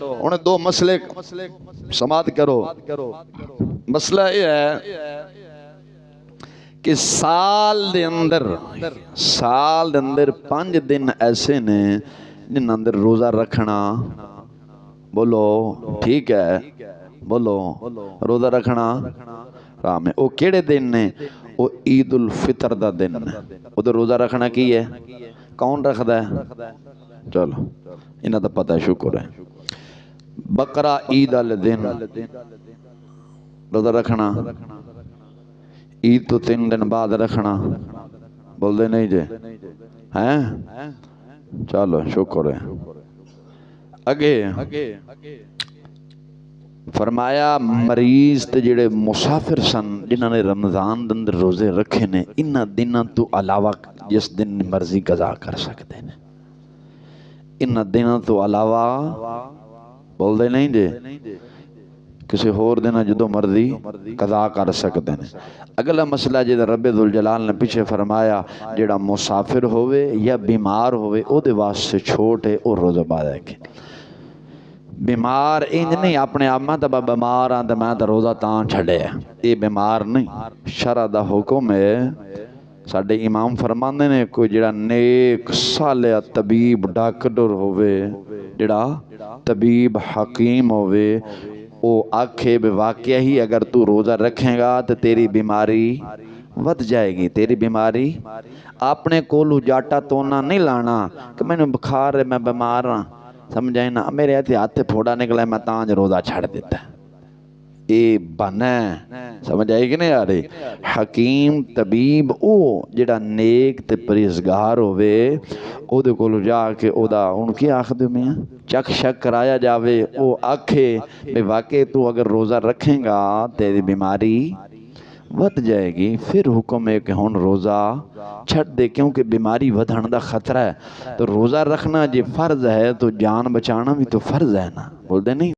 उन्हें दो मसले समाप्त करो। मसला यह है कि साल दे अंदर 5 दिन ऐसे ने जिन अंदर रोज़ा रखना, बोलो ठीक है, बोलो रोज़ा रखना राम है। वो केड़े दिन ने? वो ईद उल फितर दा दिन है। उधर रोज़ा रखना की है? कौन रखदा है? चलो इन्हां दा पता है, शुक्र है। बकरा ईद वाले दिन रोज़ा रखना, ईद तो 3 दिन बाद रखना, बोलते नहीं जे हैं? चलो शुक्र है। अगे फरमाया मरीज ते जेड़े मुसाफिर सन जिन्होंने रमजान दे अंदर रोजे रखे ने, इन्हां दिनां तो अलावा जिस दिन मर्जी कज़ा कर सकते हैं। इन्हां दिनां तो अलावा बोलते नहीं जे किसी होर दिन जो मर्जी कज़ा कर सकते हैं। अगला मसला जिहदा रब्बे दुल जलाल ने पिछे फरमाया, जेड़ा मुसाफिर होवे या बीमार होवे ओदे वास्ते छोट है, और रोज़ा बाद है। बीमार इंज नहीं अपने आप मैं तो बीमार हाँ तो मैं तो रोज़ा तां छड़िया, ये बीमार नहीं। शरा दा हुक्म है। साडे इमाम फरमांदे ने कोई जेड़ा नेक सालिया तबीब डॉक्टर होवे, जेड़ा तबीब हकीम होवे, वो आखे बे वाकया ही अगर तू रोज़ा रखेगा तो तेरी बीमारी वध जाएगी। तेरी बीमारी अपने कोलू जाटा तोना नहीं लाना कि मैनू बुखार है मैं बीमार हाँ, समझाए ना, मेरे हाथ फोड़ा निकला मैं तांज रोज़ा छड़ दिता। ये बना समझ आई कि नहीं आ रही? हकीम तबीब ओ जेड़ा नेक ते परहेजगार होवे, ओदे कोल जाके ओदा हुण की आखदे मैं चक शक कराया जावे, ओ आखे भी वाकई तू अगर रोज़ा रखेगा तेरी बीमारी वध जाएगी। फिर हुक्म है कि हुण रोज़ा छड़ दे, क्योंकि बीमारी वधण दा खतरा है। तो रोज़ा रखना जे फर्ज है तो जान बचाना भी तो फर्ज है ना, बोलते नहीं।